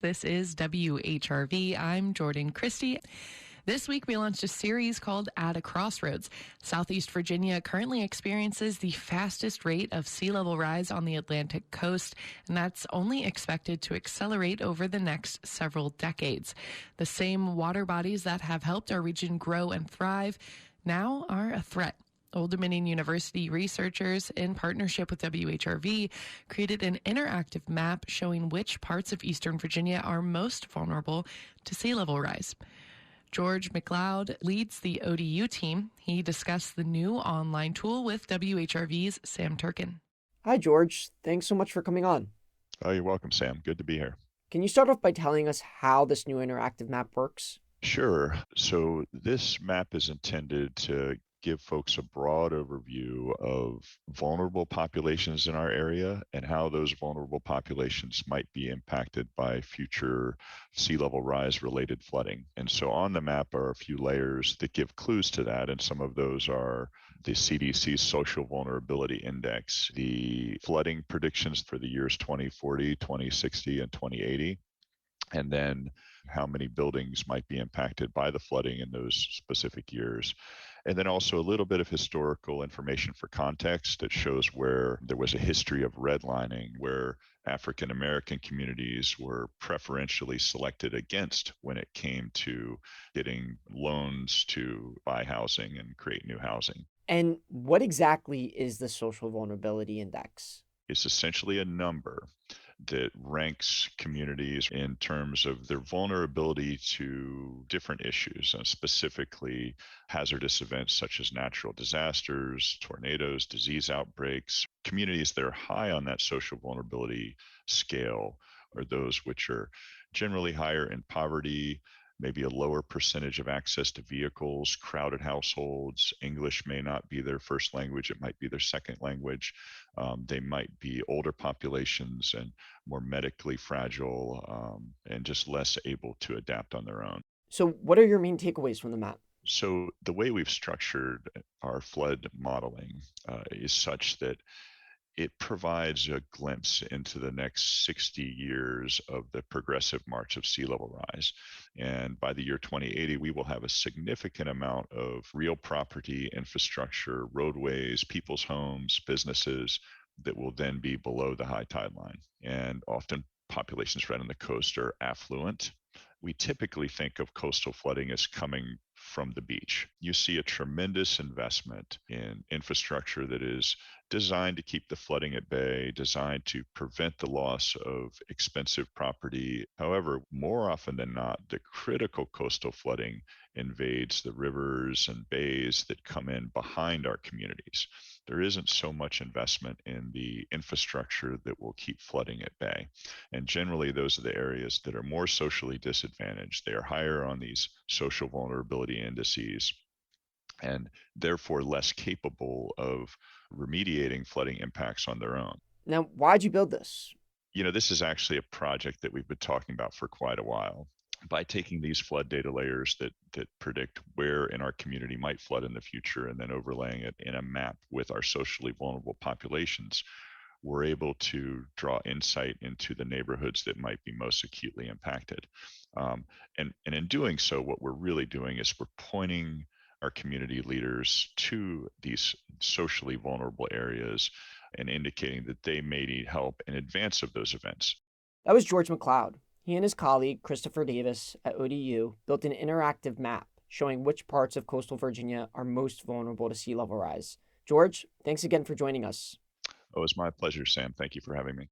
This is WHRV. I'm Jordan Christie. This week, we launched a series called At a Crossroads. Southeast Virginia currently experiences the fastest rate of sea level rise on the Atlantic coast, and that's only expected to accelerate over the next several decades. The same water bodies that have helped our region grow and thrive now are a threat. Old Dominion University researchers, in partnership with WHRV, created an interactive map showing which parts of Eastern Virginia are most vulnerable to sea level rise. George McLeod leads the ODU team. He discussed the new online tool with WHRV's Sam Turkin. Hi, George. Thanks so much for coming on. Oh, you're welcome, Sam. Good to be here. Can you start off by telling us how this new interactive map works? Sure. So this map is intended to give folks a broad overview of vulnerable populations in our area and how those vulnerable populations might be impacted by future sea level rise related flooding. And so on the map are a few layers that give clues to that. And some of those are the CDC's Social Vulnerability Index, the flooding predictions for the years 2040, 2060, and 2080. And then how many buildings might be impacted by the flooding in those specific years. And then also a little bit of historical information for context that shows where there was a history of redlining, where African American communities were preferentially selected against when it came to getting loans to buy housing and create new housing. And what exactly is the Social Vulnerability Index? It's essentially a number that ranks communities in terms of their vulnerability to different issues, specifically hazardous events such as natural disasters, tornadoes, disease outbreaks. Communities that are high on that social vulnerability scale are those which are generally higher in poverty, maybe a lower percentage of access to vehicles, crowded households. English may not be their first language, it might be their second language. They might be older populations and more medically fragile, and just less able to adapt on their own. So, what are your main takeaways from the map? So the way we've structured our flood modeling is such that it provides a glimpse into the next 60 years of the progressive march of sea level rise. And by the year 2080, we will have a significant amount of real property, infrastructure, roadways, people's homes, businesses that will then be below the high tide line. And often populations right on the coast are affluent. We typically think of coastal flooding as coming from the beach. You see a tremendous investment in infrastructure that is designed to keep the flooding at bay, designed to prevent the loss of expensive property. However, more often than not, the critical coastal flooding invades the rivers and bays that come in behind our communities. There isn't so much investment in the infrastructure that will keep flooding at bay. And generally, those are the areas that are more socially disadvantaged. They are higher on these social vulnerability indices and therefore less capable of remediating flooding impacts on their own. Now, why'd you build this? This is actually a project that we've been talking about for quite a while. By taking these flood data layers that predict where in our community might flood in the future and then overlaying it in a map with our socially vulnerable populations, we're able to draw insight into the neighborhoods that might be most acutely impacted. And in doing so, what we're really doing is we're pointing our community leaders to these socially vulnerable areas and indicating that they may need help in advance of those events. That was George McLeod. He and his colleague, Christopher Davis at ODU, built an interactive map showing which parts of coastal Virginia are most vulnerable to sea level rise. George, thanks again for joining us. Oh, it's my pleasure, Sam. Thank you for having me.